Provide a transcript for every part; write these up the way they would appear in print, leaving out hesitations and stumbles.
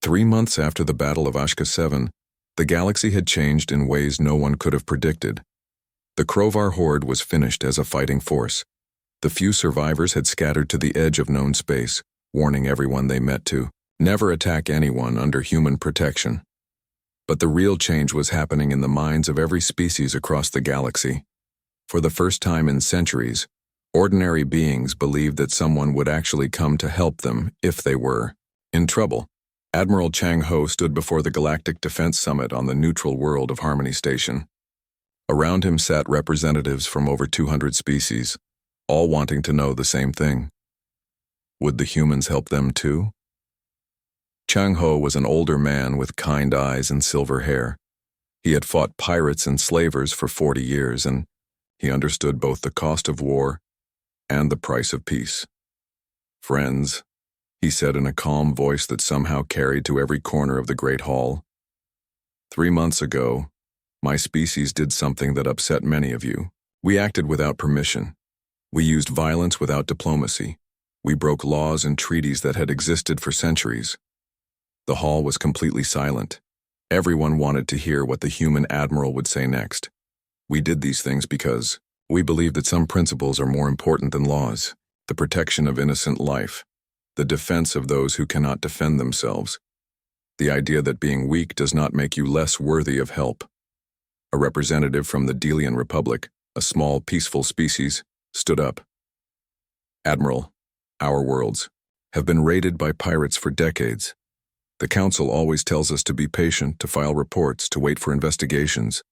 3 months after the Battle of Ashka 7, the galaxy had changed in ways no one could have predicted. The Krovar horde was finished as a fighting force. The few survivors had scattered to the edge of known space, warning everyone they met to never attack anyone under human protection. But the real change was happening in the minds of every species across the galaxy. For the first time in centuries, ordinary beings believed that someone would actually come to help them if they were in trouble. Admiral Chang Ho stood before the Galactic Defense Summit on the neutral world of Harmony Station. Around him sat representatives from over 200 species, all wanting to know the same thing. Would the humans help them too? Chang Ho was an older man with kind eyes and silver hair. He had fought pirates and slavers for 40 years, and he understood both the cost of war and the price of peace. "Friends," he said in a calm voice that somehow carried to every corner of the great hall. "3 months ago, my species did something that upset many of you. We acted without permission. We used violence without diplomacy. We broke laws and treaties that had existed for centuries." The hall was completely silent. Everyone wanted to hear what the human admiral would say next. "We did these things because we believe that some principles are more important than laws: the protection of innocent life, the defense of those who cannot defend themselves, the idea that being weak does not make you less worthy of help." A representative from the Delian Republic, a small, peaceful species, stood up. "Admiral, our worlds have been raided by pirates for decades. The Council always tells us to be patient, to file reports, to wait for investigations.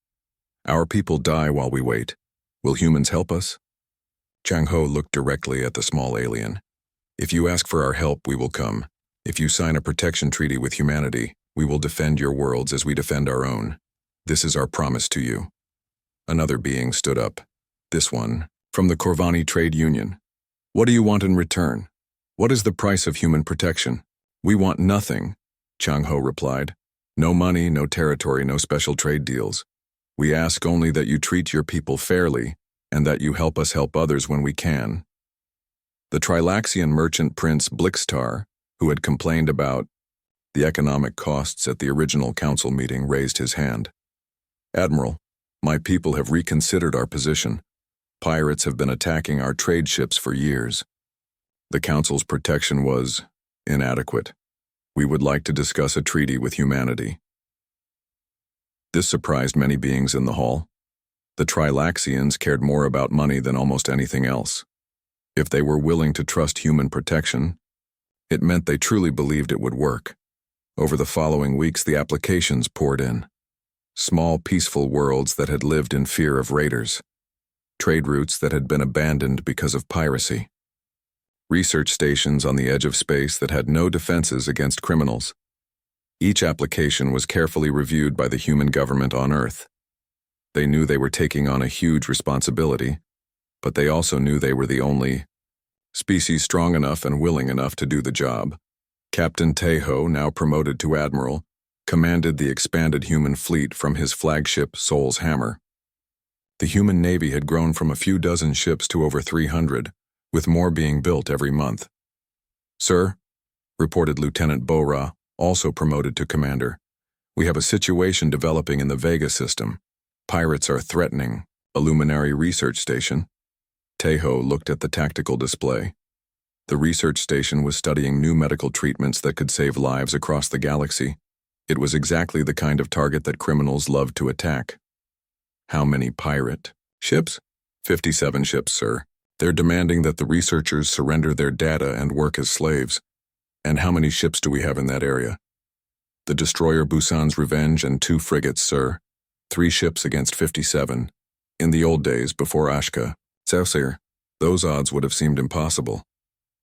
Our people die while we wait. Will humans help us?" Chang Ho looked directly at the small alien. "If you ask for our help, we will come. If you sign a protection treaty with humanity, we will defend your worlds as we defend our own. This is our promise to you." Another being stood up. This one, from the Corvani Trade Union. "What do you want in return? What is the price of human protection?" "We want nothing," Chang Ho replied. "No money, no territory, no special trade deals. We ask only that you treat your people fairly and that you help us help others when we can." The Trilaxian merchant prince Blixtar, who had complained about the economic costs at the original council meeting, raised his hand. "Admiral, my people have reconsidered our position. Pirates have been attacking our trade ships for years. The council's protection was inadequate. We would like to discuss a treaty with humanity." This surprised many beings in the hall. The Trilaxians cared more about money than almost anything else. If they were willing to trust human protection, it meant they truly believed it would work. Over the following weeks, the applications poured in. Small, peaceful worlds that had lived in fear of raiders. Trade routes that had been abandoned because of piracy. Research stations on the edge of space that had no defenses against criminals. Each application was carefully reviewed by the human government on Earth. They knew they were taking on a huge responsibility, but they also knew they were the only species strong enough and willing enough to do the job. Captain Teho, now promoted to admiral, commanded the expanded human fleet from his flagship Soul's Hammer. The human navy had grown from a few dozen ships to over 300, with more being built every month. "Sir," reported Lieutenant Bora, also promoted to commander, "we have a situation developing in the Vega system. Pirates are threatening a luminary research station." Teho looked at the tactical display. The research station was studying new medical treatments that could save lives across the galaxy. It was exactly the kind of target that criminals loved to attack. "How many pirate ships?" 57 ships, sir. They're demanding that the researchers surrender their data and work as slaves. "And how many ships do we have in that area?" "The destroyer Busan's Revenge and 2 frigates, sir. 3 ships against 57. In the old days, before Ashka, Sir, those odds would have seemed impossible.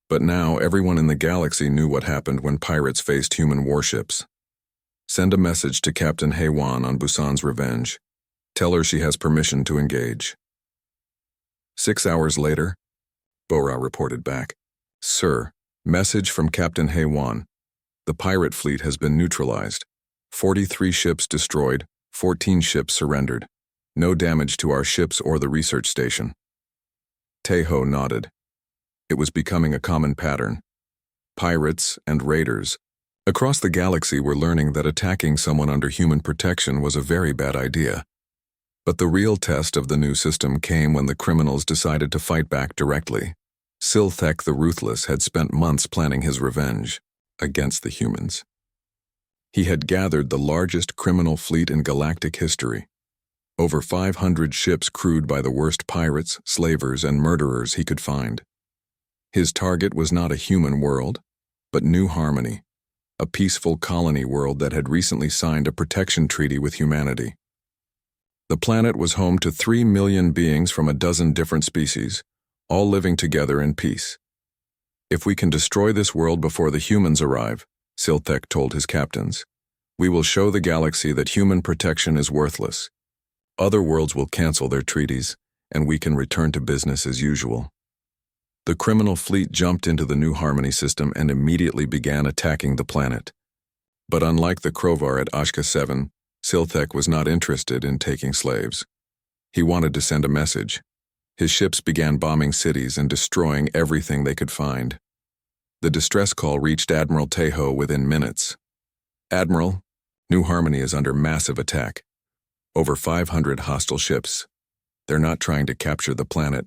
But now everyone in the galaxy knew what happened when pirates faced human warships. Send a message to Captain Heiwan on Busan's Revenge. Tell her she has permission to engage." 6 hours later, Bora reported back. "Sir, message from Captain Heiwan. The pirate fleet has been neutralized. 43 ships destroyed, 14 ships surrendered. No damage to our ships or the research station." Teho nodded. It was becoming a common pattern. Pirates and raiders Across the galaxy, we're learning that attacking someone under human protection was a very bad idea. But the real test of the new system came when the criminals decided to fight back directly. Silthek the Ruthless had spent months planning his revenge against the humans. He had gathered the largest criminal fleet in galactic history. Over 500 ships crewed by the worst pirates, slavers, and murderers he could find. His target was not a human world, but New Harmony, a peaceful colony world that had recently signed a protection treaty with humanity. The planet was home to 3 million beings from a dozen different species, all living together in peace. If we can destroy this world before the humans arrive, Silthek told his captains, we will show the galaxy that human protection is worthless. Other worlds will cancel their treaties, and we can return to business as usual. The criminal fleet jumped into the New Harmony system and immediately began attacking the planet. But unlike the Krovar at Ashka 7, Silthek was not interested in taking slaves. He wanted to send a message. His ships began bombing cities and destroying everything they could find. The distress call reached Admiral Tejo within minutes. Admiral, New Harmony is under massive attack. Over 500 hostile ships. They're not trying to capture the planet.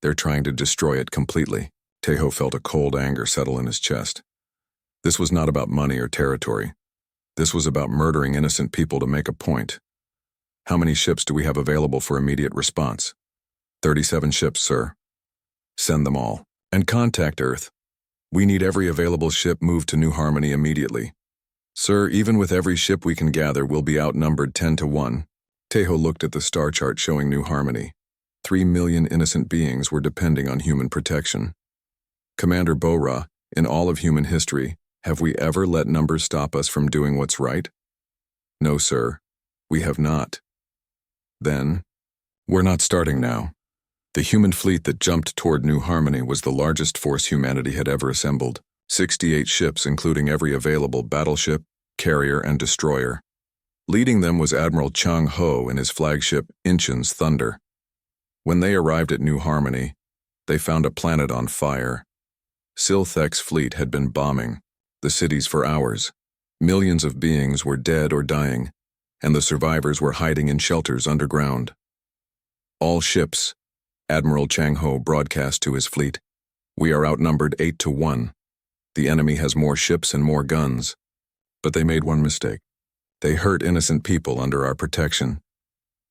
They're trying to destroy it completely. Tejo felt a cold anger settle in his chest. This was not about money or territory. This was about murdering innocent people to make a point. How many ships do we have available for immediate response? 37 ships, sir. Send them all. And contact Earth. We need every available ship moved to New Harmony immediately. Sir, even with every ship we can gather, we'll be outnumbered 10-1. Tejo looked at the star chart showing New Harmony. 3 million innocent beings were depending on human protection. Commander Bora, in all of human history, have we ever let numbers stop us from doing what's right? No, sir. We have not. Then, we're not starting now. The human fleet that jumped toward New Harmony was the largest force humanity had ever assembled. 68 ships, including every available battleship, carrier, and destroyer. Leading them was Admiral Chang Ho in his flagship Inchen's Thunder. When they arrived at New Harmony, they found a planet on fire. Silthek's fleet had been bombing the cities for hours. Millions of beings were dead or dying, and the survivors were hiding in shelters underground. All ships, Admiral Chang Ho broadcast to his fleet, we are outnumbered 8-1. The enemy has more ships and more guns. But they made one mistake. They hurt innocent people under our protection.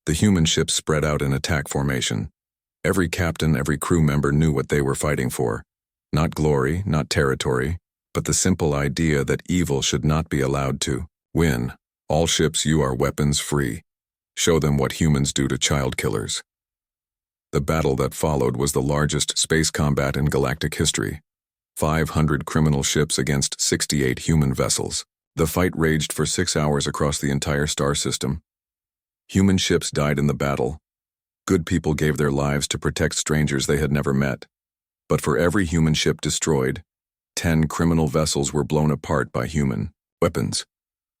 The human ships spread out in attack formation. Every captain, every crew member knew what they were fighting for. Not glory, not territory, but the simple idea that evil should not be allowed to win. All ships, you are weapons free. Show them what humans do to child killers. The battle that followed was the largest space combat in galactic history. 500 criminal ships against 68 human vessels. The fight raged for 6 hours across the entire star system. Human ships died in the battle. Good people gave their lives to protect strangers they had never met. But for every human ship destroyed, 10 criminal vessels were blown apart by human weapons.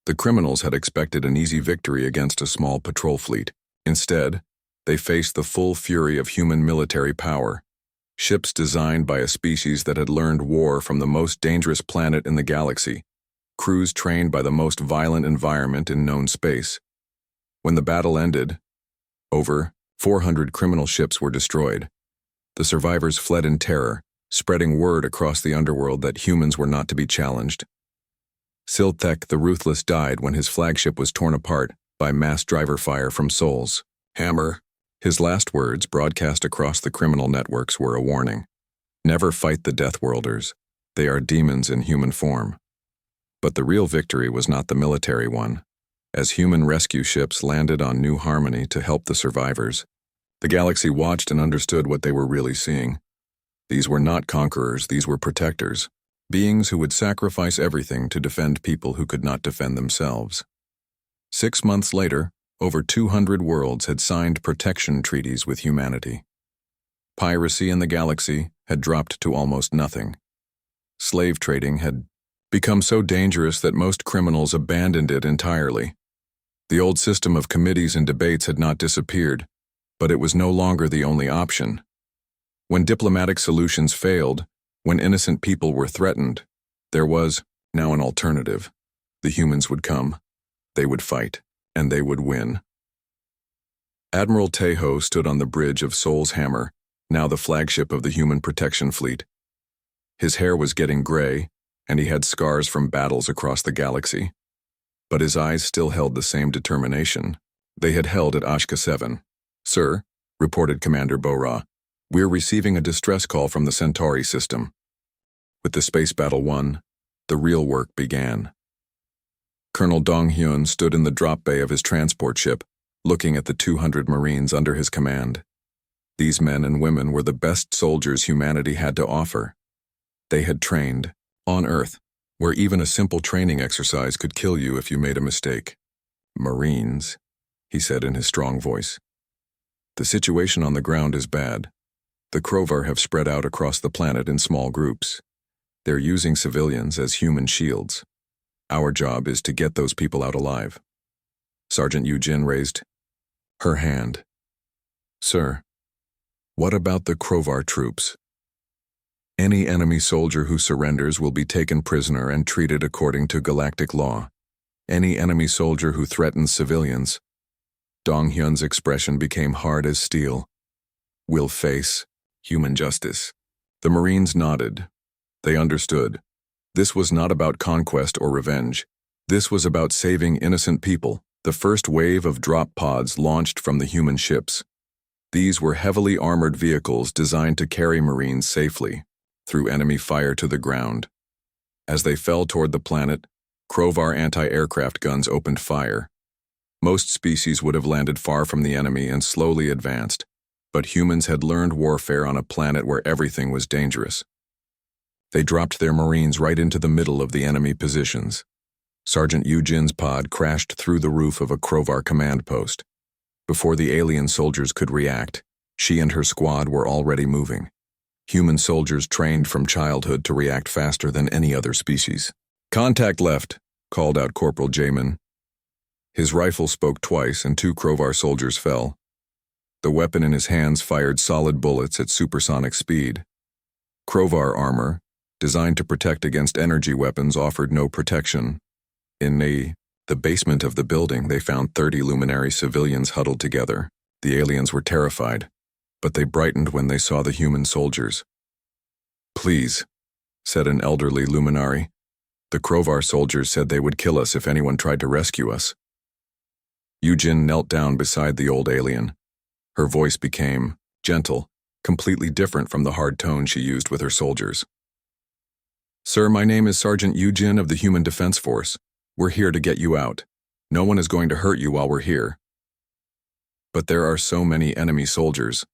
The criminals had expected an easy victory against a small patrol fleet. Instead, they faced the full fury of human military power. Ships designed by a species that had learned war from the most dangerous planet in the galaxy. Crews trained by the most violent environment in known space. When the battle ended, over 400 criminal ships were destroyed. The survivors fled in terror, spreading word across the underworld that humans were not to be challenged. Silthek the Ruthless died when his flagship was torn apart by mass driver fire from Sol's hammer. His last words, broadcast across the criminal networks, were a warning. Never fight the Deathworlders. They are demons in human form. But the real victory was not the military one. As human rescue ships landed on New Harmony to help the survivors, the galaxy watched and understood what they were really seeing. These were not conquerors, these were protectors. Beings who would sacrifice everything to defend people who could not defend themselves. 6 months later, over 200 worlds had signed protection treaties with humanity. Piracy in the galaxy had dropped to almost nothing. Slave trading had become so dangerous that most criminals abandoned it entirely. The old system of committees and debates had not disappeared, but it was no longer the only option. When diplomatic solutions failed, when innocent people were threatened, there was Now an alternative. The humans would come, they would fight, and they would win. Admiral Tejo stood on the bridge of Sol's Hammer, now the flagship of the human protection fleet. His hair was getting gray, and he had scars from battles across the galaxy. But his eyes still held the same determination they had held at Ashka 7. "Sir," reported Commander Bora, "we're receiving a distress call from the Centauri system." With the space battle won, the real work began. Colonel Dong-hyun stood in the drop bay of his transport ship, looking at the 200 Marines under his command. These men and women were the best soldiers humanity had to offer. They had trained, on Earth, where even a simple training exercise could kill you if you made a mistake. "Marines," he said in his strong voice. "The situation on the ground is bad. The Krovar have spread out across the planet in small groups. They're using civilians as human shields. Our job is to get those people out alive." Sergeant Yu-jin raised her hand. "Sir, what about the Krovar troops? Any enemy soldier who surrenders will be taken prisoner and treated according to galactic law. Any enemy soldier who threatens civilians." Dong-hyun's expression became hard as steel. "Will face human justice." The Marines nodded. They understood. This was not about conquest or revenge. This was about saving innocent people. The first wave of drop pods launched from the human ships. These were heavily armored vehicles designed to carry Marines safely through enemy fire to the ground. As they fell toward the planet, Krovar anti-aircraft guns opened fire. Most species would have landed far from the enemy and slowly advanced, but humans had learned warfare on a planet where everything was dangerous. They dropped their Marines right into the middle of the enemy positions. Sergeant Yu-jin's pod crashed through the roof of a Krovar command post. Before the alien soldiers could react, she and her squad were already moving. Human soldiers trained from childhood to react faster than any other species. "Contact left," called out Corporal Jamin. His rifle spoke twice and 2 Krovar soldiers fell. The weapon in his hands fired solid bullets at supersonic speed. Krovar armor, designed to protect against energy weapons, offered no protection. In the basement of the building, they found 30 luminary civilians huddled together. The aliens were terrified, but they brightened when they saw the human soldiers. "Please," said an elderly luminary. "The Krovar soldiers said they would kill us if anyone tried to rescue us." Yu-jin knelt down beside the old alien. Her voice became gentle, completely different from the hard tone she used with her soldiers. "Sir, my name is Sergeant Yu-jin of the Human Defense Force. We're here to get you out. No one is going to hurt you while we're here. But there are so many enemy soldiers.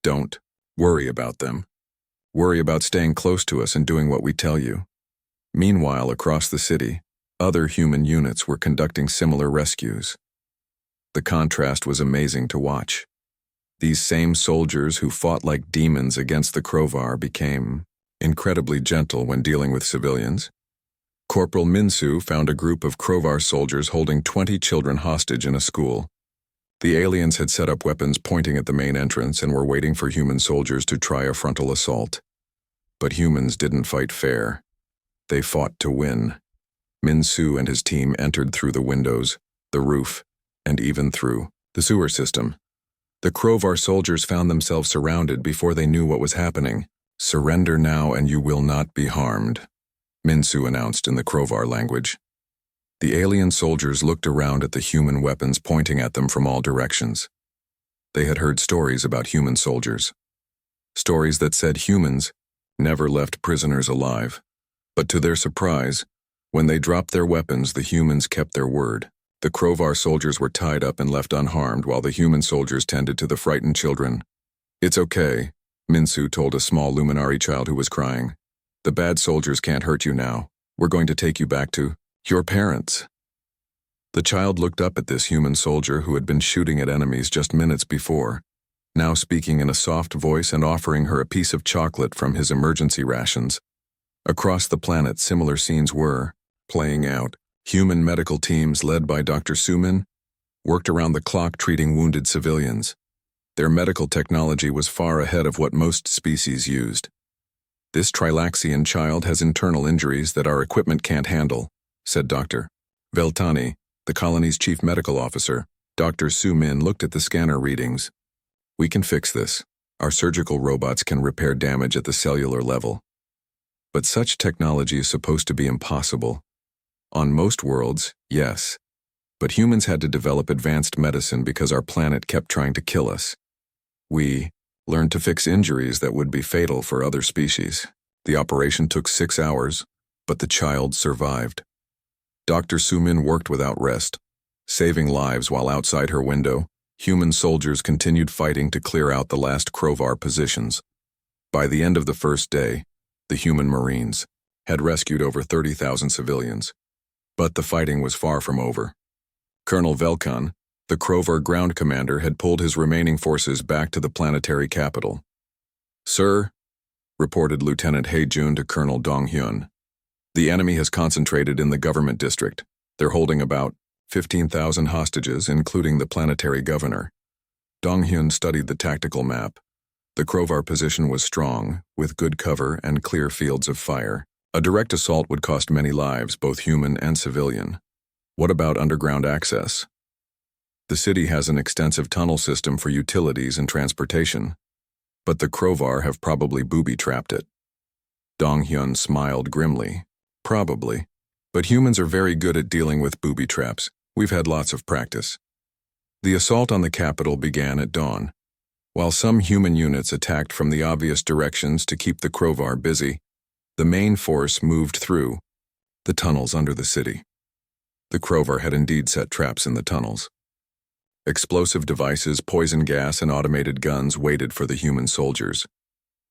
Don't worry about them. Worry about staying close to us and doing what we tell you." Meanwhile, across the city, other human units were conducting similar rescues. The contrast was amazing to watch. These same soldiers who fought like demons against the Krovar became incredibly gentle when dealing with civilians. Corporal Minsu found a group of Krovar soldiers holding 20 children hostage in a school. The aliens had set up weapons pointing at the main entrance and were waiting for human soldiers to try a frontal assault. But humans didn't fight fair. They fought to win. Minsu and his team entered through the windows, the roof, and even through the sewer system. The Krovar soldiers found themselves surrounded before they knew what was happening. "Surrender now and you will not be harmed," Minsu announced in the Krovar language. The alien soldiers looked around at the human weapons pointing at them from all directions. They had heard stories about human soldiers. Stories that said humans never left prisoners alive. But to their surprise, when they dropped their weapons, the humans kept their word. The Krovar soldiers were tied up and left unharmed while the human soldiers tended to the frightened children. "It's okay," Minsu told a small luminary child who was crying. "The bad soldiers can't hurt you now. We're going to take you back to your parents." The child looked up at this human soldier who had been shooting at enemies just minutes before, now speaking in a soft voice and offering her a piece of chocolate from his emergency rations. Across the planet, similar scenes were playing out. Human medical teams led by Dr. Suman worked around the clock treating wounded civilians. Their medical technology was far ahead of what most species used. "This Trilaxian child has internal injuries that our equipment can't handle," said Dr. Veltani, the colony's chief medical officer. Dr. Su-min looked at the scanner readings. "We can fix this. Our surgical robots can repair damage at the cellular level. But such technology is supposed to be impossible. On most worlds, yes. But humans had to develop advanced medicine because our planet kept trying to kill us. We learned to fix injuries that would be fatal for other species. The operation took 6 hours, but the child survived." Dr. Su-min worked without rest, saving lives while outside her window. Human soldiers continued fighting to clear out the last Crovar positions. By the end of the first day, the human Marines had rescued over 30,000 civilians. But the fighting was far from over. Colonel Velkan, the Crovar ground commander, had pulled his remaining forces back to the planetary capital. "Sir," reported Lieutenant Hae-jun to Colonel Dong-hyun, "the enemy has concentrated in the government district. They're holding about 15,000 hostages, including the planetary governor." Dong-hyun studied the tactical map. The Crovar position was strong, with good cover and clear fields of fire. A direct assault would cost many lives, both human and civilian. What about underground access? The city has an extensive tunnel system for utilities and transportation, but the Crovar have probably booby-trapped it. Dong-hyun smiled grimly. "Probably. But humans are very good at dealing with booby traps. We've had lots of practice." The assault on the capital began at dawn. While some human units attacked from the obvious directions to keep the Crovar busy, the main force moved through the tunnels under the city. The Crovar had indeed set traps in the tunnels. Explosive devices, poison gas, and automated guns waited for the human soldiers.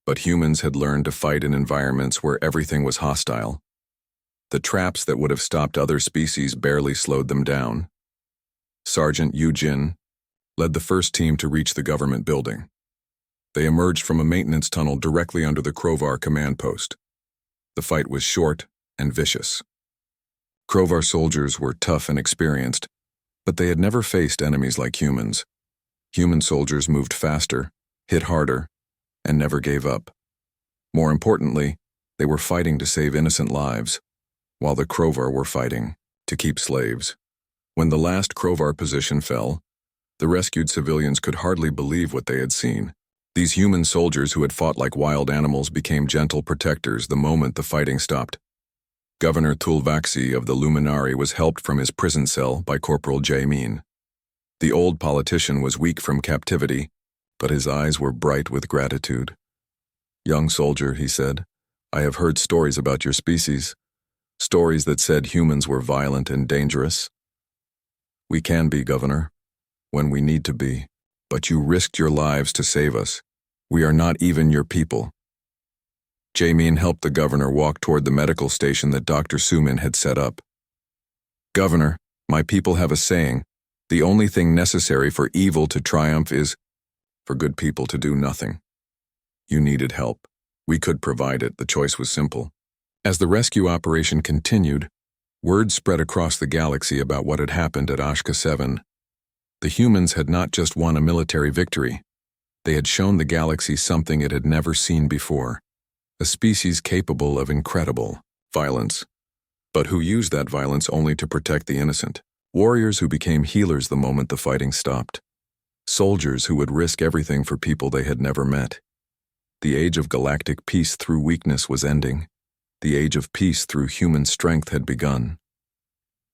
But humans had learned to fight in environments where everything was hostile. The traps that would have stopped other species barely slowed them down. Sergeant Yu Jin led the first team to reach the government building. They emerged from a maintenance tunnel directly under the Crovar command post. The fight was short and vicious. Crovar soldiers were tough and experienced, but they had never faced enemies like humans. Human soldiers moved faster, hit harder, and never gave up. More importantly, they were fighting to save innocent lives, while the Crovar were fighting to keep slaves. When the last Crovar position fell, the rescued civilians could hardly believe what they had seen. These human soldiers who had fought like wild animals became gentle protectors the moment the fighting stopped. Governor Tulvaxi of the Luminari was helped from his prison cell by Corporal Jae-min. The old politician was weak from captivity, but his eyes were bright with gratitude. "Young soldier," he said, "I have heard stories about your species, stories that said humans were violent and dangerous. We can be, Governor, when we need to be, but you risked your lives to save us. We are not even your people." Jae-min helped the governor walk toward the medical station that Dr. Su-min had set up. "Governor, my people have a saying, the only thing necessary for evil to triumph is for good people to do nothing. You needed help. We could provide it. The choice was simple." As the rescue operation continued, word spread across the galaxy about what had happened at Ashka 7. The humans had not just won a military victory. They had shown the galaxy something it had never seen before. A species capable of incredible violence, but who used that violence only to protect the innocent. Warriors who became healers the moment the fighting stopped. Soldiers who would risk everything for people they had never met. The age of galactic peace through weakness was ending. The age of peace through human strength had begun.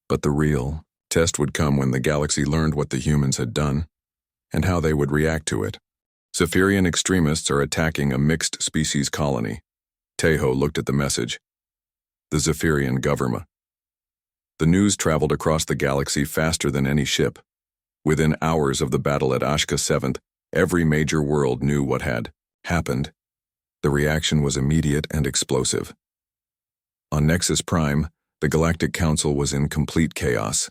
But the real test would come when the galaxy learned what the humans had done, and how they would react to it. Zephyrian extremists are attacking a mixed species colony. Teho looked at the message. The Zephyrian government. The news traveled across the galaxy faster than any ship. Within hours of the battle at Ashka 7, every major world knew what had happened. The reaction was immediate and explosive. On Nexus Prime, the Galactic Council was in complete chaos.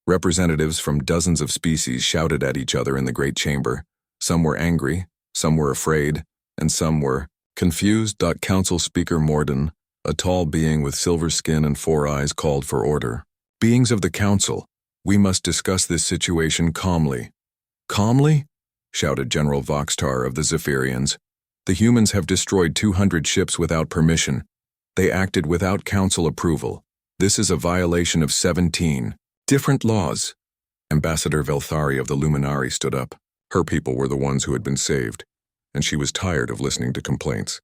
Representatives from dozens of species shouted at each other in the Great Chamber. Some were angry, some were afraid, and some were confused. Council Speaker Morden, a tall being with silver skin and 4 eyes, called for order. "Beings of the Council, we must discuss this situation calmly." "Calmly?" shouted General Voxtar of the Zephyrians. The humans have destroyed 200 ships without permission. They acted without council approval. This is a violation of 17 different laws. Ambassador Velthari of the Luminari stood up. Her people were the ones who had been saved, and she was tired of listening to complaints.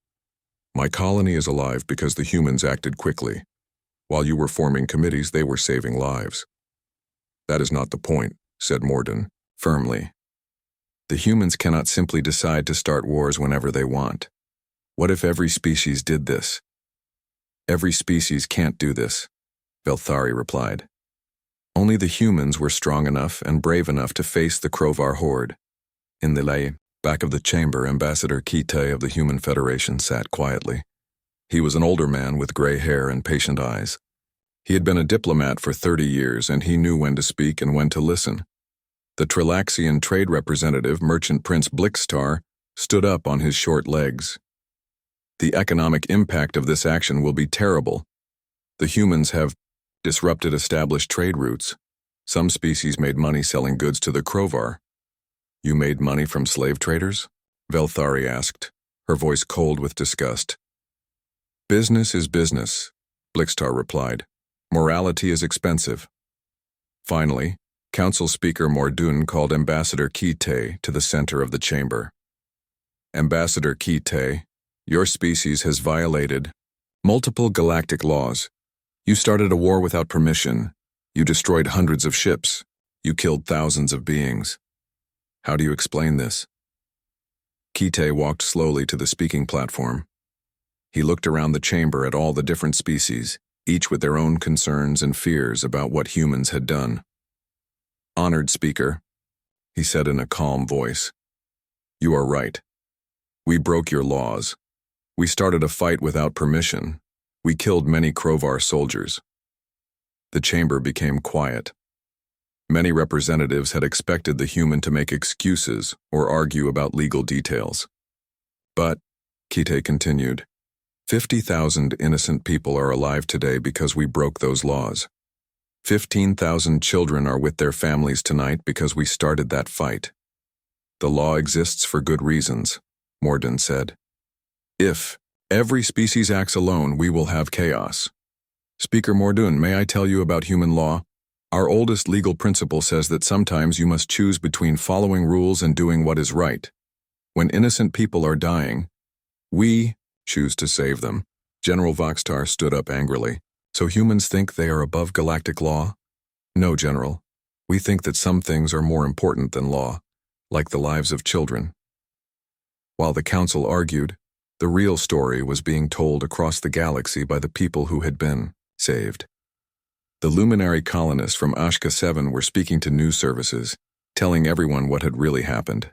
My colony is alive because the humans acted quickly. While you were forming committees, they were saving lives. That is not the point, said Morden, firmly. The humans cannot simply decide to start wars whenever they want. What if every species did this? Every species can't do this, Velthari replied. Only the humans were strong enough and brave enough to face the Krovar horde. In the back of the chamber, Ambassador Kite of the Human Federation sat quietly. He was an older man with gray hair and patient eyes. He had been a diplomat for 30 years, and he knew when to speak and when to listen. The Trilaxian trade representative, Merchant Prince Blixstar, stood up on his short legs. The economic impact of this action will be terrible. The humans have disrupted established trade routes. Some species made money selling goods to the Krovar. You made money from slave traders? Velthari asked, her voice cold with disgust. Business is business, Blixstar replied. Morality is expensive. Finally, Council Speaker Mordun called Ambassador Kite to the center of the chamber. Ambassador Kite, your species has violated multiple galactic laws. You started a war without permission. You destroyed hundreds of ships. You killed thousands of beings. How do you explain this? Kite walked slowly to the speaking platform. He looked around the chamber at all the different species, each with their own concerns and fears about what humans had done. Honored Speaker, he said in a calm voice, you are right. We broke your laws. We started a fight without permission. We killed many Krovar soldiers. The chamber became quiet. Many representatives had expected the human to make excuses or argue about legal details. But, Kite continued, 50,000 innocent people are alive today because we broke those laws. 15,000 children are with their families tonight because we started that fight. The law exists for good reasons, Morden said. If every species acts alone, we will have chaos. Speaker Mordun, may I tell you about human law? Our oldest legal principle says that sometimes you must choose between following rules and doing what is right. When innocent people are dying, we choose to save them. General Voxtar stood up angrily. So humans think they are above galactic law? No, General. We think that some things are more important than law, like the lives of children. While the council argued, the real story was being told across the galaxy by the people who had been saved. The luminary colonists from Ashka 7 were speaking to news services, telling everyone what had really happened.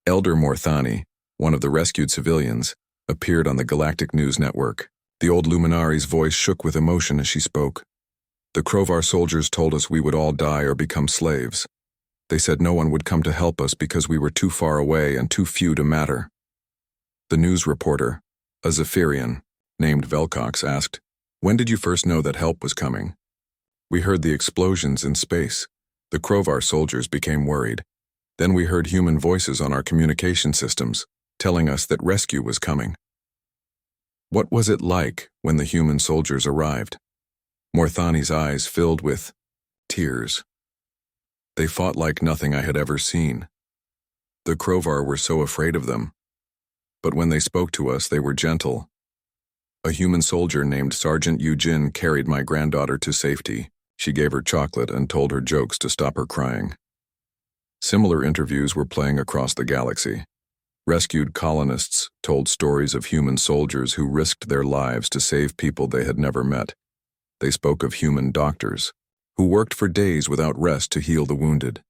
Elder Morthani, one of the rescued civilians, appeared on the Galactic News Network. The old Luminari's voice shook with emotion as she spoke. The Krovar soldiers told us we would all die or become slaves. They said no one would come to help us because we were too far away and too few to matter. The news reporter, a Zephyrian, named Velcox, asked, when did you first know that help was coming? We heard the explosions in space. The Krovar soldiers became worried. Then we heard human voices on our communication systems, telling us that rescue was coming. What was it like when the human soldiers arrived? Morthani's eyes filled with tears. They fought like nothing I had ever seen. The Krovar were so afraid of them. But when they spoke to us, they were gentle. A human soldier named Sergeant Eugene carried my granddaughter to safety. She gave her chocolate and told her jokes to stop her crying. Similar interviews were playing across the galaxy. Rescued colonists told stories of human soldiers who risked their lives to save people they had never met. They spoke of human doctors, who worked for days without rest to heal the wounded.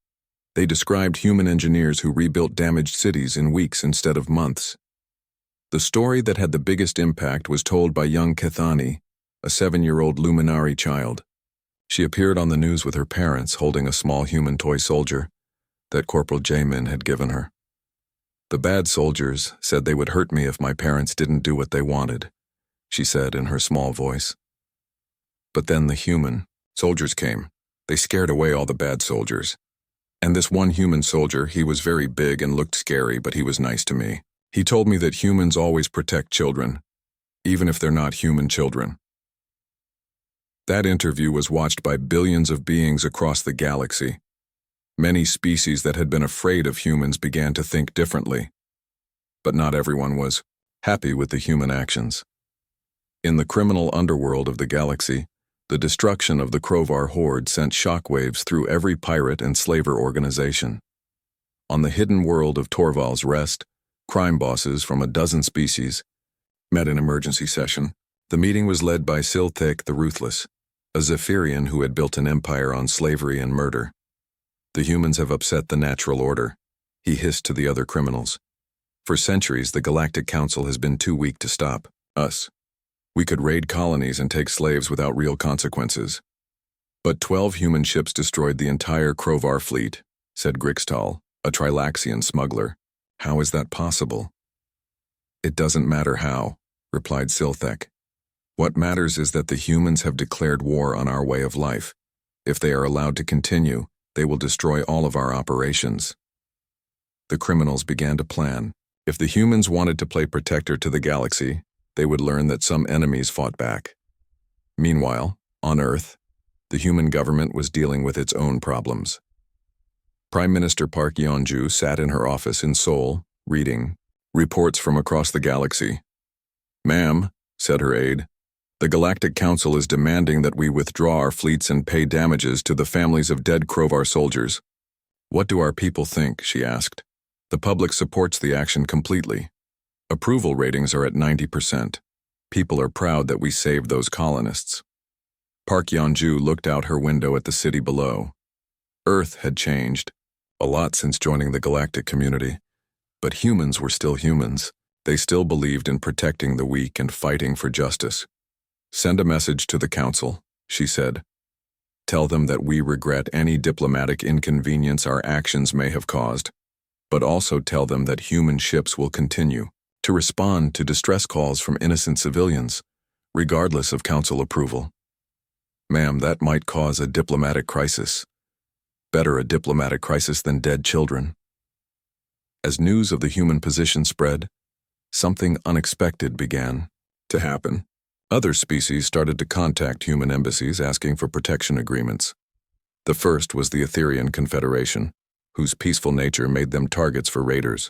They described human engineers who rebuilt damaged cities in weeks instead of months. The story that had the biggest impact was told by young Kethani, a 7-year-old Luminari child. She appeared on the news with her parents holding a small human toy soldier that Corporal Jamin had given her. The bad soldiers said they would hurt me if my parents didn't do what they wanted, she said in her small voice. But then the human soldiers came. They scared away all the bad soldiers. And this one human soldier, he was very big and looked scary, but he was nice to me. He told me that humans always protect children, even if they're not human children. That interview was watched by billions of beings across the galaxy. Many species that had been afraid of humans began to think differently. But not everyone was happy with the human actions. In the criminal underworld of the galaxy, the destruction of the Crovar horde sent shockwaves through every pirate and slaver organization. On the hidden world of Torval's Rest, crime bosses from a dozen species met in emergency session. The meeting was led by Silthek the Ruthless, a Zephyrian who had built an empire on slavery and murder. The humans have upset the natural order, he hissed to the other criminals. For centuries, the Galactic Council has been too weak to stop us. We could raid colonies and take slaves without real consequences. But 12 human ships destroyed the entire Crovar fleet, said Grixtal, a Trilaxian smuggler. How is that possible? It doesn't matter how, replied Silthek. What matters is that the humans have declared war on our way of life. If they are allowed to continue, they will destroy all of our operations. The criminals began to plan. If the humans wanted to play protector to the galaxy, they would learn that some enemies fought back. Meanwhile, on Earth, the human government was dealing with its own problems. Prime Minister Park Yeonju sat in her office in Seoul, reading reports from across the galaxy. Ma'am, said her aide, the Galactic Council is demanding that we withdraw our fleets and pay damages to the families of dead Crovar soldiers. What do our people think? She asked. The public supports the action completely. Approval ratings are at 90%. People are proud that we saved those colonists. Park Yeonju looked out her window at the city below. Earth had changed, a lot since joining the galactic community. But humans were still humans. They still believed in protecting the weak and fighting for justice. Send a message to the council, she said. Tell them that we regret any diplomatic inconvenience our actions may have caused, but also tell them that human ships will continue to respond to distress calls from innocent civilians, regardless of council approval. Ma'am, that might cause a diplomatic crisis. Better a diplomatic crisis than dead children. As news of the human position spread, something unexpected began to happen. Other species started to contact human embassies asking for protection agreements. The first was the Etherian Confederation, whose peaceful nature made them targets for raiders.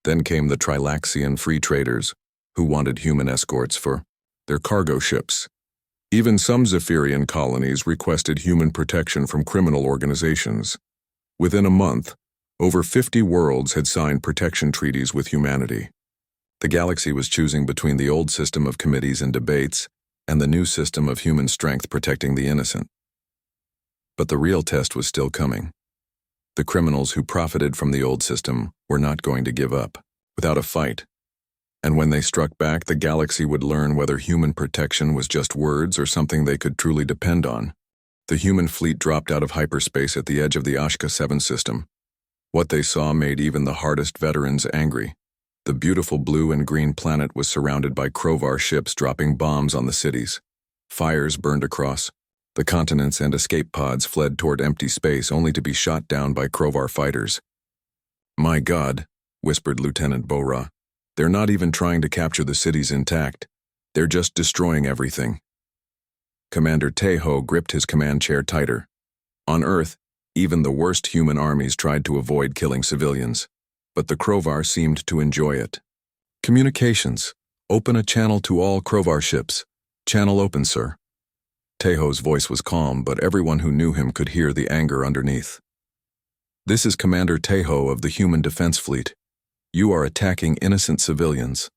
Then came the Trilaxian free traders, who wanted human escorts for their cargo ships. Even some Zephyrian colonies requested human protection from criminal organizations. Within a month, over 50 worlds had signed protection treaties with humanity. The galaxy was choosing between the old system of committees and debates and the new system of human strength protecting the innocent. But the real test was still coming. The criminals who profited from the old system were not going to give up without a fight. And when they struck back, the galaxy would learn whether human protection was just words or something they could truly depend on. The human fleet dropped out of hyperspace at the edge of the Ashka 7 system. What they saw made even the hardest veterans angry. The beautiful blue and green planet was surrounded by Crovar ships dropping bombs on the cities. Fires burned across. The continents and escape pods fled toward empty space only to be shot down by Crovar fighters. My God, whispered Lieutenant Bora. They're not even trying to capture the cities intact. They're just destroying everything. Commander Teho gripped his command chair tighter. On Earth, even the worst human armies tried to avoid killing civilians. But the Crovar seemed to enjoy it. Communications. Open a channel to all Crovar ships. Channel open, sir. Teho's voice was calm, but everyone who knew him could hear the anger underneath. This is Commander Teho of the Human Defense Fleet. You are attacking innocent civilians.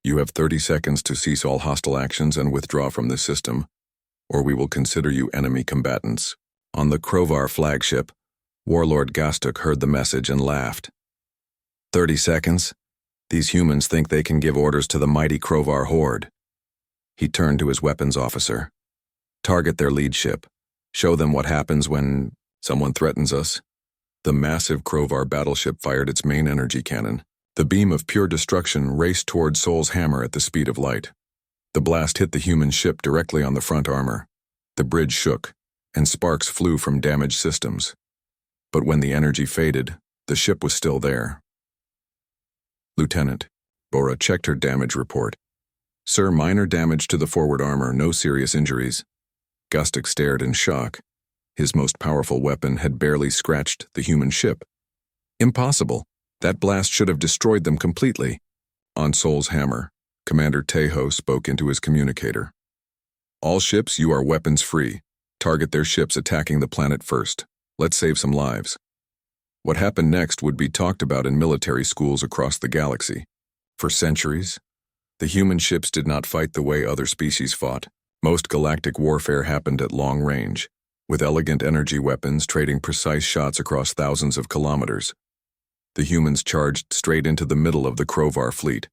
You have 30 seconds to cease all hostile actions and withdraw from this system, or we will consider you enemy combatants. On the Crovar flagship, Warlord Gastuk heard the message and laughed. 30 seconds? These humans think they can give orders to the mighty Crovar horde. He turned to his weapons officer. Target their lead ship. Show them what happens when someone threatens us. The massive Crovar battleship fired its main energy cannon. The beam of pure destruction raced toward Sol's hammer at the speed of light. The blast hit the human ship directly on the front armor. The bridge shook, and sparks flew from damaged systems. But when the energy faded, the ship was still there. Lieutenant, Bora checked her damage report. Sir, minor damage to the forward armor, no serious injuries. Gustuk stared in shock. His most powerful weapon had barely scratched the human ship. Impossible. That blast should have destroyed them completely. On Sol's hammer, Commander Tejo spoke into his communicator. All ships, you are weapons free. Target their ships attacking the planet first. Let's save some lives. What happened next would be talked about in military schools across the galaxy. For centuries, the human ships did not fight the way other species fought. Most galactic warfare happened at long range, with elegant energy weapons trading precise shots across thousands of kilometers. The humans charged straight into the middle of the Krovar fleet.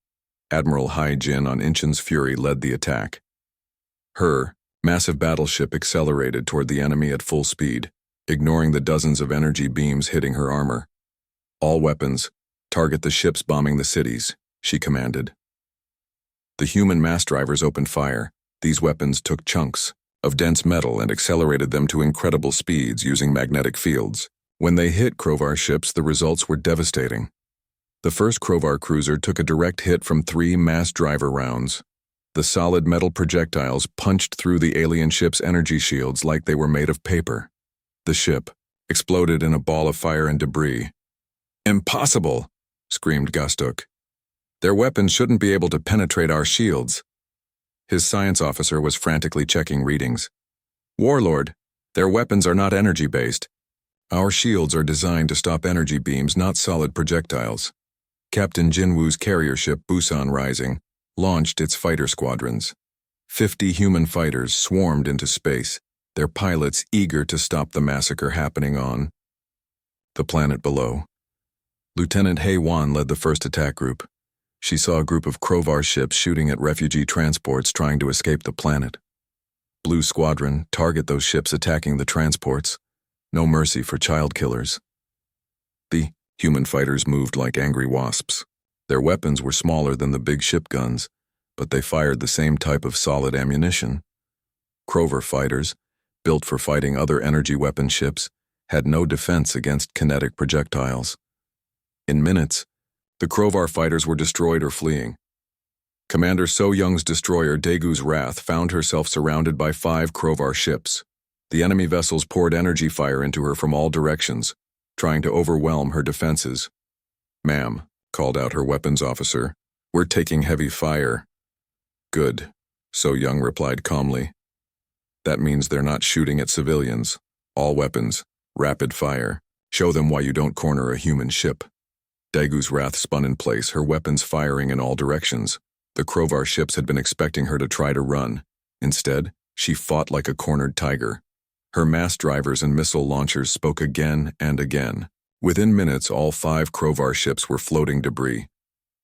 Admiral Hai Jin on Inchin's Fury led the attack. Her massive battleship accelerated toward the enemy at full speed, ignoring the dozens of energy beams hitting her armor. All weapons, target the ships bombing the cities, she commanded. The human mass drivers opened fire. These weapons took chunks of dense metal and accelerated them to incredible speeds using magnetic fields. When they hit Krovar ships, the results were devastating. The first Krovar cruiser took a direct hit from 3 mass driver rounds. The solid metal projectiles punched through the alien ship's energy shields like they were made of paper. The ship exploded in a ball of fire and debris. "Impossible!" screamed Gustuk. "Their weapons shouldn't be able to penetrate our shields." His science officer was frantically checking readings. "Warlord, their weapons are not energy-based. Our shields are designed to stop energy beams, not solid projectiles." Captain Jinwoo's carrier ship Busan Rising launched its fighter squadrons. 50 human fighters swarmed into space, their pilots eager to stop the massacre happening on the planet below. Lieutenant Hei Wan led the first attack group. She saw a group of Krovar ships shooting at refugee transports trying to escape the planet. Blue Squadron, target those ships attacking the transports. No mercy for child killers. The human fighters moved like angry wasps. Their weapons were smaller than the big ship guns, but they fired the same type of solid ammunition. Krovar fighters, built for fighting other energy weapon ships, had no defense against kinetic projectiles. In minutes, the Krovar fighters were destroyed or fleeing. Commander So Young's destroyer Daegu's Wrath found herself surrounded by 5 Krovar ships. The enemy vessels poured energy fire into her from all directions, trying to overwhelm her defenses. "Ma'am," called out her weapons officer, "we're taking heavy fire." "Good," So Young replied calmly. "That means they're not shooting at civilians. All weapons, rapid fire. Show them why you don't corner a human ship." Daegu's Wrath spun in place, her weapons firing in all directions. The Krovar ships had been expecting her to try to run. Instead, she fought like a cornered tiger. Her mass drivers and missile launchers spoke again and again. Within minutes, all 5 Krovar ships were floating debris.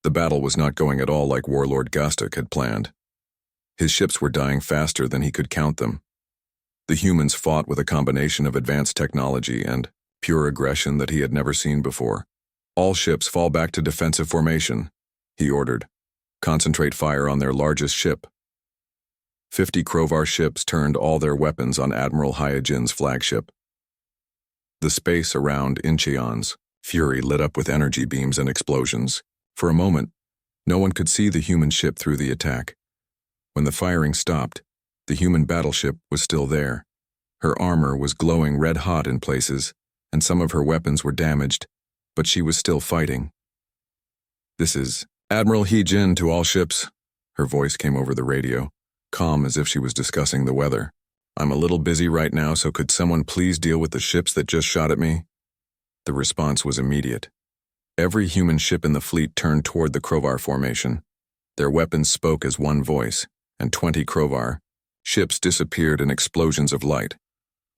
The battle was not going at all like Warlord Gustuk had planned. His ships were dying faster than he could count them. The humans fought with a combination of advanced technology and pure aggression that he had never seen before. "All ships fall back to defensive formation," he ordered. "Concentrate fire on their largest ship." 50 Krovar ships turned all their weapons on Admiral Hyojin's flagship. The space around Incheon's Fury lit up with energy beams and explosions. For a moment, no one could see the human ship through the attack. When the firing stopped, the human battleship was still there. Her armor was glowing red-hot in places, and some of her weapons were damaged, but she was still fighting. "This is Admiral Hee Jin to all ships." Her voice came over the radio, calm as if she was discussing the weather. "I'm a little busy right now, so could someone please deal with the ships that just shot at me?" The response was immediate. Every human ship in the fleet turned toward the Krovar formation. Their weapons spoke as one voice, and 20 Krovar ships disappeared in explosions of light.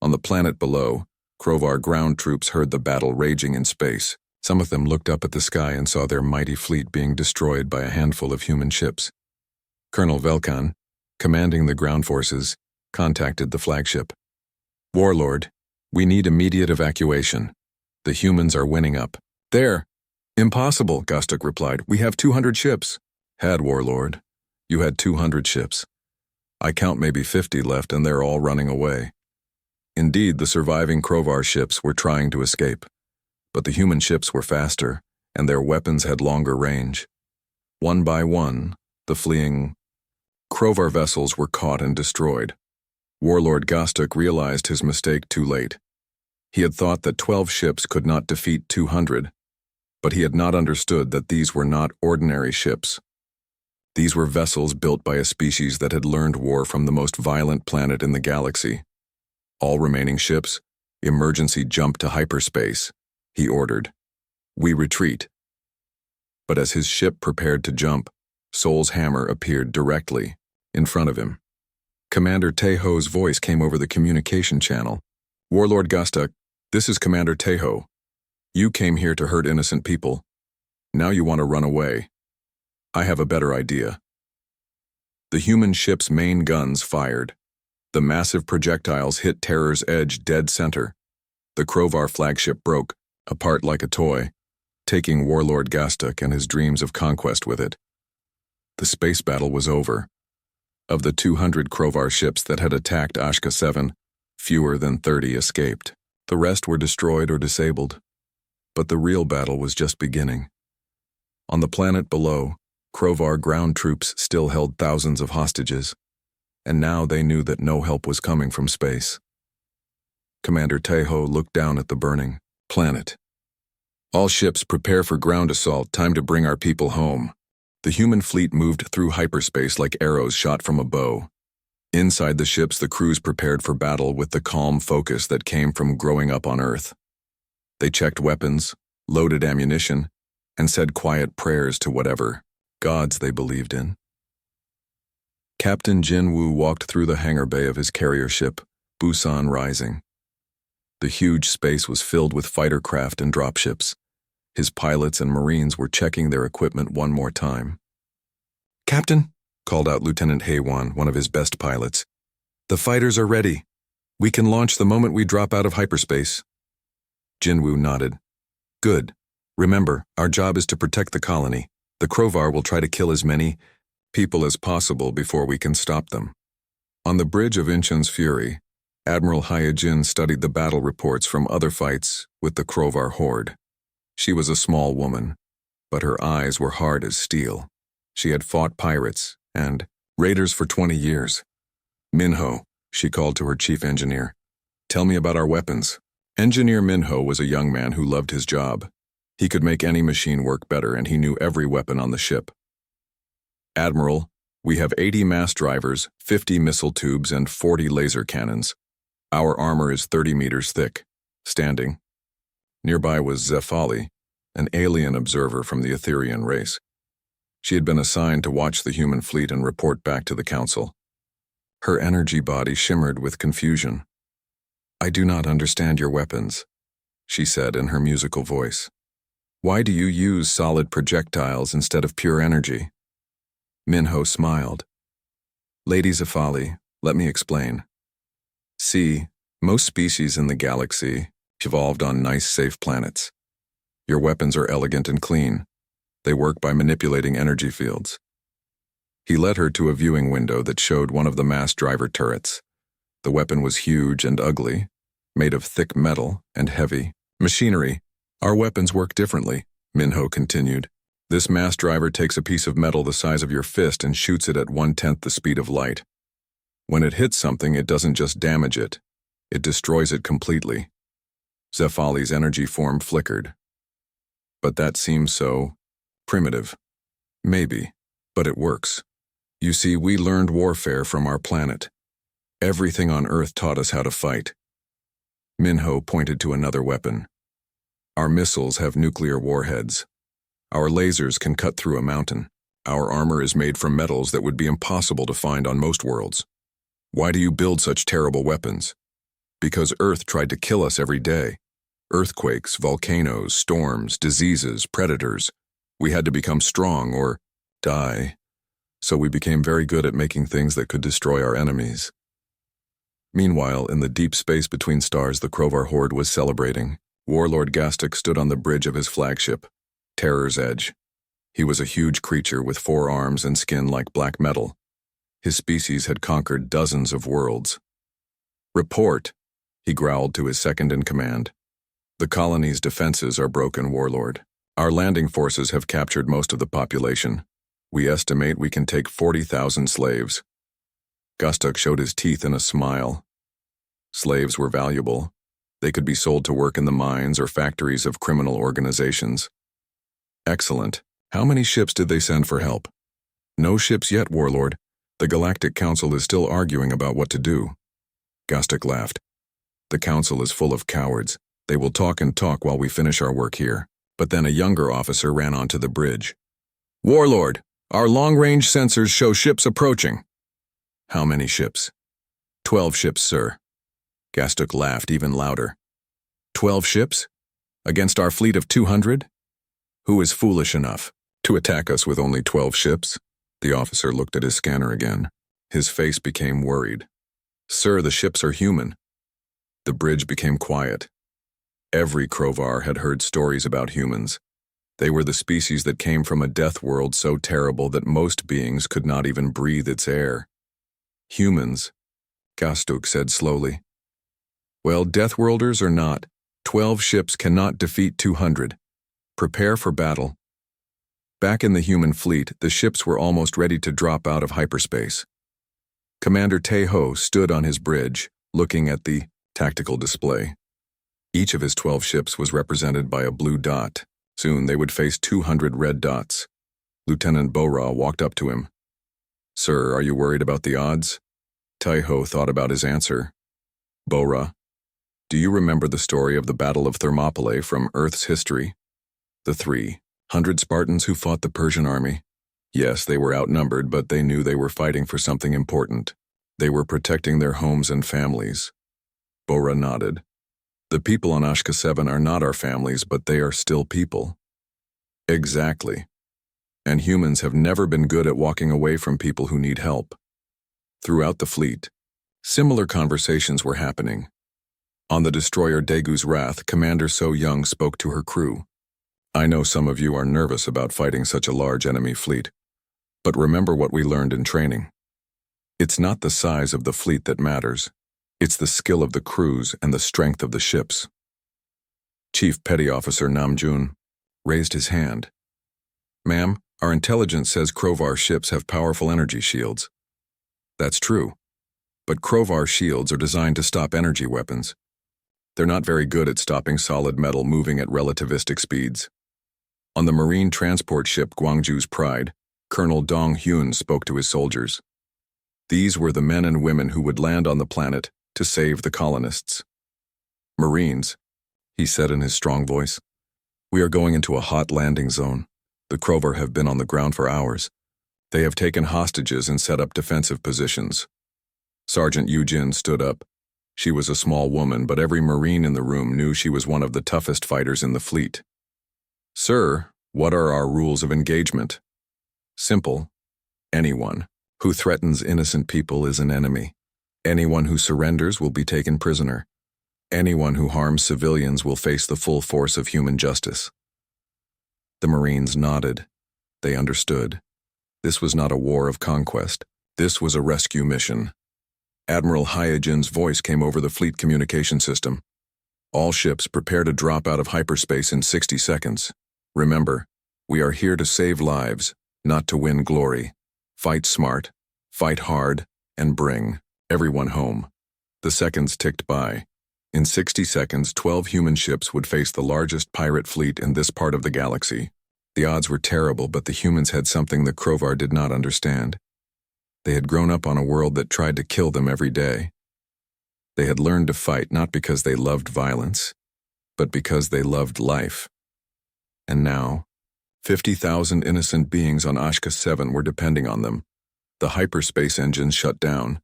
On the planet below, Krovar ground troops heard the battle raging in space. Some of them looked up at the sky and saw their mighty fleet being destroyed by a handful of human ships. Colonel Velkan, commanding the ground forces, contacted the flagship. "Warlord, we need immediate evacuation. The humans are winning up." "There." "Impossible," Gustuk replied. "We have 200 ships." "Had, Warlord. You had 200 ships. I count maybe 50 left and they're all running away." Indeed, the surviving Krovar ships were trying to escape, but the human ships were faster, and their weapons had longer range. One by one, the fleeing Krovar vessels were caught and destroyed. Warlord Gostuk realized his mistake too late. He had thought that 12 ships could not defeat 200, but he had not understood that these were not ordinary ships. These were vessels built by a species that had learned war from the most violent planet in the galaxy. All remaining ships, emergency jump to hyperspace, he ordered. We retreat. But as his ship prepared to jump, Sol's hammer appeared directly in front of him. Commander Teho's voice came over the communication channel. Warlord Gostuk, this is Commander Teho. You came here to hurt innocent people. Now you want to run away. I have a better idea. The human ship's main guns fired. The massive projectiles hit Terror's Edge dead center. The Krovar flagship broke, apart like a toy, taking Warlord Gostuk and his dreams of conquest with it. The space battle was over. Of the 200 Krovar ships that had attacked Ashka 7, fewer than 30 escaped. The rest were destroyed or disabled. But the real battle was just beginning. On the planet below, Krovar ground troops still held thousands of hostages, and now they knew that no help was coming from space. Commander Teho looked down at the burning planet. All ships prepare for ground assault, time to bring our people home. The human fleet moved through hyperspace like arrows shot from a bow. Inside the ships, the crews prepared for battle with the calm focus that came from growing up on Earth. They checked weapons, loaded ammunition, and said quiet prayers to whatever gods they believed in. Captain Jinwoo walked through the hangar bay of his carrier ship, Busan Rising. The huge space was filled with fighter craft and dropships. His pilots and Marines were checking their equipment one more time. "Captain," called out Lieutenant Haewon, one of his best pilots, "the fighters are ready. We can launch the moment we drop out of hyperspace." Jinwoo nodded. "Good. Remember, our job is to protect the colony. The Krovar will try to kill as many people as possible before we can stop them." On the bridge of Incheon's Fury, Admiral Hyojin studied the battle reports from other fights with the Krovar horde. She was a small woman, but her eyes were hard as steel. She had fought pirates and raiders for 20 years. "Minho," she called to her chief engineer, "tell me about our weapons." Engineer Minho was a young man who loved his job. He could make any machine work better, and he knew every weapon on the ship. "Admiral, we have 80 mass drivers, 50 missile tubes, and 40 laser cannons. Our armor is 30 meters thick." Standing. Nearby was Zefali, an alien observer from the Etherian race. She had been assigned to watch the human fleet and report back to the council. Her energy body shimmered with confusion. "I do not understand your weapons," she said in her musical voice. "Why do you use solid projectiles instead of pure energy?" Minho smiled. "Lady Zefali, let me explain. See, most species in the galaxy evolved on nice, safe planets. Your weapons are elegant and clean. They work by manipulating energy fields." He led her to a viewing window that showed one of the mass driver turrets. The weapon was huge and ugly, made of thick metal and heavy machinery. "Our weapons work differently," Minho continued. "This mass driver takes a piece of metal the size of your fist and shoots it at 1/10 the speed of light. When it hits something, it doesn't just damage it, it destroys it completely." Zefali's energy form flickered. "But that seems so primitive." "Maybe, but it works. You see, we learned warfare from our planet. Everything on Earth taught us how to fight." Minho pointed to another weapon. "Our missiles have nuclear warheads. Our lasers can cut through a mountain. Our armor is made from metals that would be impossible to find on most worlds. Why do you build such terrible weapons? Because Earth tried to kill us every day. Earthquakes, volcanoes, storms, diseases, predators. We had to become strong or die. So we became very good at making things that could destroy our enemies." Meanwhile, in the deep space between stars, the Krovar horde was celebrating. Warlord Gostuk stood on the bridge of his flagship, Terror's Edge. He was a huge creature with 4 arms and skin like black metal. His species had conquered dozens of worlds. "Report," he growled to his second-in-command. "The colony's defenses are broken, Warlord. Our landing forces have captured most of the population. We estimate we can take 40,000 slaves. Gustuk showed his teeth in a smile. Slaves were valuable. They could be sold to work in the mines or factories of criminal organizations. Excellent. How many ships did they send for help? No ships yet, Warlord. The Galactic Council is still arguing about what to do. Gustuk laughed. The Council is full of cowards. They will talk and talk while we finish our work here. But then a younger officer ran onto the bridge. Warlord, our long-range sensors show ships approaching. How many ships? 12 ships, sir. Gustuk laughed even louder. 12 ships? Against our fleet of 200? Who is foolish enough to attack us with only 12 ships? The officer looked at his scanner again. His face became worried. Sir, the ships are human. The bridge became quiet. Every Crovar had heard stories about humans. They were the species that came from a death world so terrible that most beings could not even breathe its air. Humans, Gustuk said slowly. Well, Deathworlders or not, 12 ships cannot defeat 200. Prepare for battle. Back in the human fleet, the ships were almost ready to drop out of hyperspace. Commander Teho stood on his bridge, looking at the tactical display. Each of his 12 ships was represented by a blue dot. Soon they would face 200 red dots. Lieutenant Bora walked up to him. Sir, are you worried about the odds? Teho thought about his answer. Bora, do you remember the story of the Battle of Thermopylae from Earth's history? The 300 Spartans who fought the Persian army? Yes, they were outnumbered, but they knew they were fighting for something important. They were protecting their homes and families. Bora nodded. The people on Ashka 7 are not our families, but they are still people. Exactly. And humans have never been good at walking away from people who need help. Throughout the fleet, similar conversations were happening. On the destroyer Dagu's Wrath, Commander So Young spoke to her crew. I know some of you are nervous about fighting such a large enemy fleet, but remember what we learned in training. It's not the size of the fleet that matters. It's the skill of the crews and the strength of the ships. Chief Petty Officer Namjoon raised his hand. Ma'am, our intelligence says Crovar ships have powerful energy shields. That's true, but Crovar shields are designed to stop energy weapons. They're not very good at stopping solid metal moving at relativistic speeds. On the marine transport ship Gwangju's Pride, Colonel Dong Hyun spoke to his soldiers. These were the men and women who would land on the planet to save the colonists. Marines, he said in his strong voice, we are going into a hot landing zone. The Crovar have been on the ground for hours. They have taken hostages and set up defensive positions. Sergeant Yu-jin stood up. She was a small woman, but every Marine in the room knew she was one of the toughest fighters in the fleet. Sir, what are our rules of engagement? Simple. Anyone who threatens innocent people is an enemy. Anyone who surrenders will be taken prisoner. Anyone who harms civilians will face the full force of human justice. The Marines nodded. They understood. This was not a war of conquest. This was a rescue mission. Admiral Hyojin's voice came over the fleet communication system. All ships prepare to drop out of hyperspace in 60 seconds. Remember, we are here to save lives, not to win glory. Fight smart, fight hard, and bring everyone home. The seconds ticked by. In 60 seconds, 12 human ships would face the largest pirate fleet in this part of the galaxy. The odds were terrible, but the humans had something the Crovar did not understand. They had grown up on a world that tried to kill them every day. They had learned to fight not because they loved violence, but because they loved life. And now, 50,000 innocent beings on Ashka 7 were depending on them. The hyperspace engines shut down.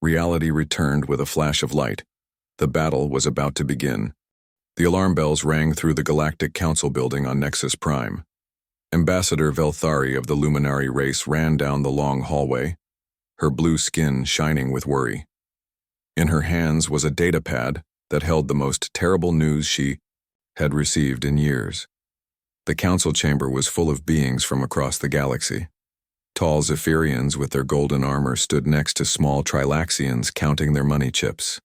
Reality returned with a flash of light. The battle was about to begin. The alarm bells rang through the Galactic Council building on Nexus Prime. Ambassador Velthari of the Luminary race ran down the long hallway, her blue skin shining with worry. In her hands was a datapad that held the most terrible news she had received in years. The council chamber was full of beings from across the galaxy. Tall Zephyrians with their golden armor stood next to small Trilaxians counting their money chips.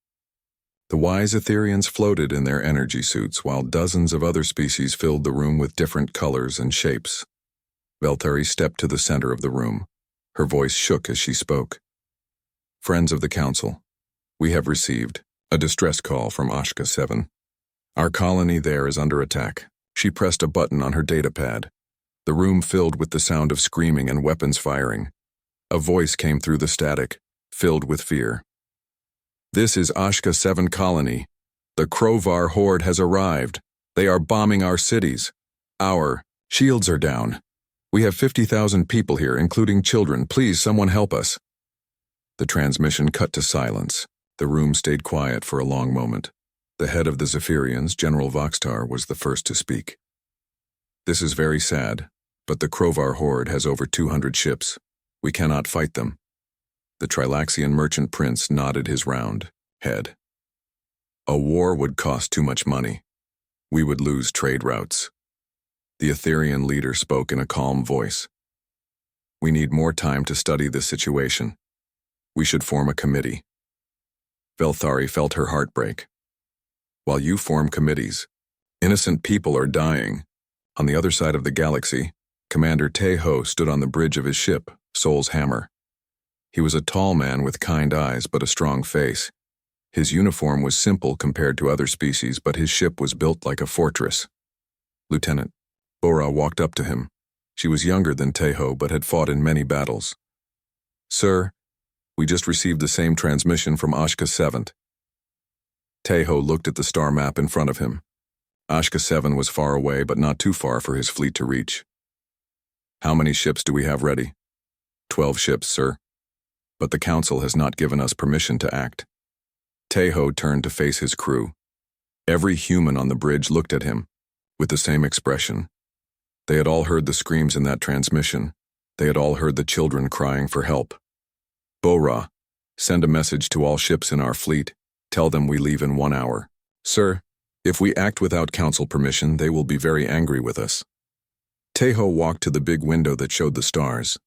The wise Etherians floated in their energy suits while dozens of other species filled the room with different colors and shapes. Velthari stepped to the center of the room. Her voice shook as she spoke. Friends of the Council, we have received a distress call from Ashka 7. Our colony there is under attack. She pressed a button on her datapad. The room filled with the sound of screaming and weapons firing. A voice came through the static, filled with fear. This is Ashka 7 colony. The Crovar horde has arrived. They are bombing our cities. Our shields are down. We have 50,000 people here, including children. Please, someone help us. The transmission cut to silence. The room stayed quiet for a long moment. The head of the Zephyrians, General Voxtar, was the first to speak. This is very sad, but the Crovar horde has over 200 ships. We cannot fight them. The Trilaxian merchant prince nodded his round head. A war would cost too much money. We would lose trade routes. The Etherian leader spoke in a calm voice. We need more time to study this situation. We should form a committee. Velthari felt her heart break. While you form committees, innocent people are dying. On the other side of the galaxy, Commander Teho stood on the bridge of his ship, Soul's Hammer. He was a tall man with kind eyes but a strong face. His uniform was simple compared to other species, but his ship was built like a fortress. Lieutenant Bora walked up to him. She was younger than Teho but had fought in many battles. Sir, we just received the same transmission from Ashka 7. Teho looked at the star map in front of him. Ashka 7 was far away but not too far for his fleet to reach. How many ships do we have ready? 12 ships, sir. But the Council has not given us permission to act. Teho turned to face his crew. Every human on the bridge looked at him, with the same expression. They had all heard the screams in that transmission. They had all heard the children crying for help. Bora, send a message to all ships in our fleet. Tell them we leave in 1 hour. Sir, if we act without Council permission, they will be very angry with us. Teho walked to the big window that showed the stars.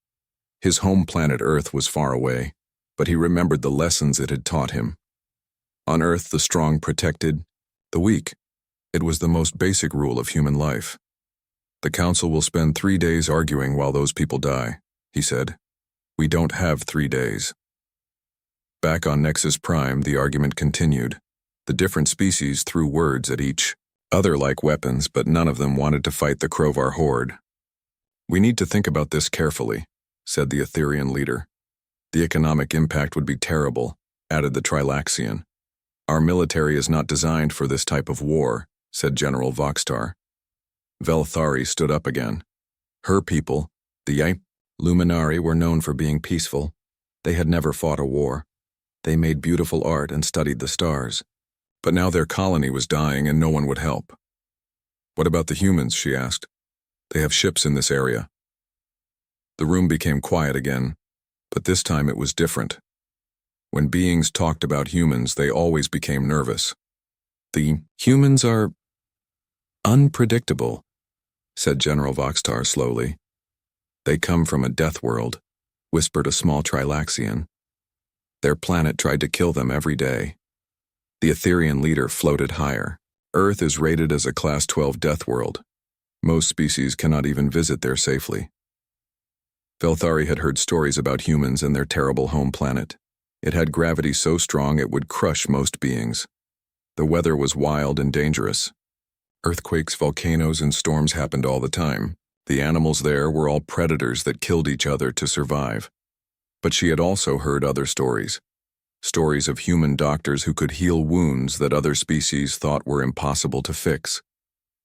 His home planet Earth was far away, but he remembered the lessons it had taught him. On Earth, the strong protected the weak. It was the most basic rule of human life. The Council will spend 3 days arguing while those people die, he said. We don't have 3 days. Back on Nexus Prime, the argument continued. The different species threw words at each other like weapons, but none of them wanted to fight the Crovar horde. We need to think about this carefully, said the Etherian leader. The economic impact would be terrible, added the Trilaxian. Our military is not designed for this type of war, said General Voxtar. Velthari stood up again. Her people, the Luminari, were known for being peaceful. They had never fought a war. They made beautiful art and studied the stars. But now their colony was dying and no one would help. What about the humans, she asked. They have ships in this area. The room became quiet again, but this time it was different. When beings talked about humans, they always became nervous. The humans are unpredictable, said General Voxtar slowly. They come from a death world, whispered a small Trilaxian. Their planet tried to kill them every day. The Etherian leader floated higher. Earth is rated as a Class 12 death world. Most species cannot even visit there safely. Velthari had heard stories about humans and their terrible home planet. It had gravity so strong it would crush most beings. The weather was wild and dangerous. Earthquakes, volcanoes, and storms happened all the time. The animals there were all predators that killed each other to survive. But she had also heard other stories. Stories of human doctors who could heal wounds that other species thought were impossible to fix.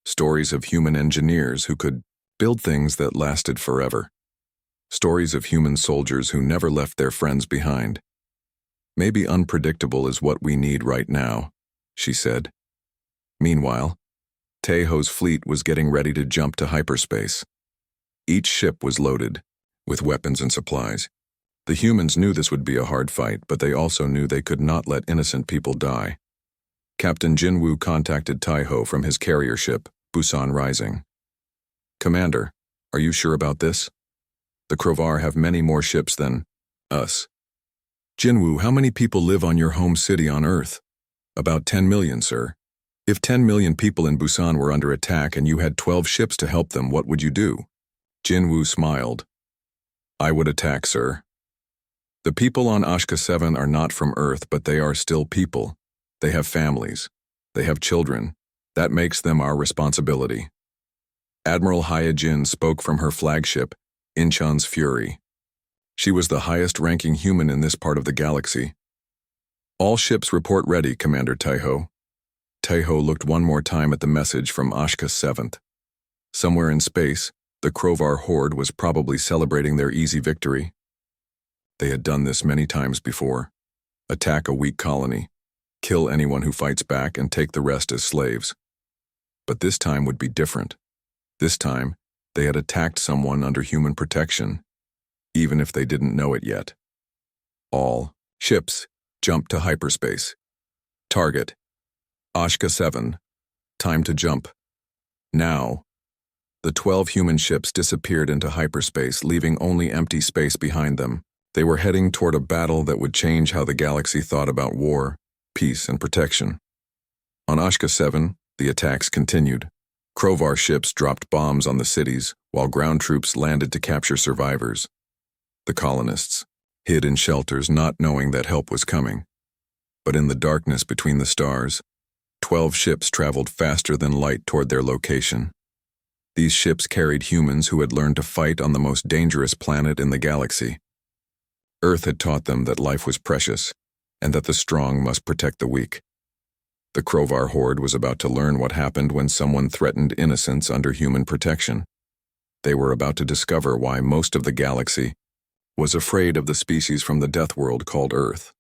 Stories of human engineers who could build things that lasted forever. Stories of human soldiers who never left their friends behind. Maybe unpredictable is what we need right now, she said. Meanwhile, Teho's fleet was getting ready to jump to hyperspace. Each ship was loaded with weapons and supplies. The humans knew this would be a hard fight, but they also knew they could not let innocent people die. Captain Jinwoo contacted Taiho from his carrier ship, Busan Rising. Commander, are you sure about this? The Crovar have many more ships than us. Jinwoo, how many people live on your home city on Earth? About 10 million, sir. If 10 million people in Busan were under attack and you had 12 ships to help them, what would you do? Jinwoo smiled. I would attack, sir. The people on Ashka 7 are not from Earth, but they are still people. They have families. They have children. That makes them our responsibility. Admiral Hyojin spoke from her flagship, Incheon's Fury. She was the highest-ranking human in this part of the galaxy. All ships report ready, Commander Taiho. Taiho looked one more time at the message from Ashka 7th. Somewhere in space, the Krovar horde was probably celebrating their easy victory. They had done this many times before. Attack a weak colony, kill anyone who fights back, and take the rest as slaves. But this time would be different. This time, they had attacked someone under human protection, even if they didn't know it yet. All ships jump to hyperspace. Target: Ashka 7. Time to jump. Now. The 12 human ships disappeared into hyperspace, leaving only empty space behind them. They were heading toward a battle that would change how the galaxy thought about war, peace, and protection. On Ashka 7, the attacks continued. Krovar ships dropped bombs on the cities, while ground troops landed to capture survivors. The colonists hid in shelters, not knowing that help was coming. But in the darkness between the stars, 12 ships traveled faster than light toward their location. These ships carried humans who had learned to fight on the most dangerous planet in the galaxy. Earth had taught them that life was precious, and that the strong must protect the weak. The Krovar horde was about to learn what happened when someone threatened innocence under human protection. They were about to discover why most of the galaxy was afraid of the species from the death world called Earth.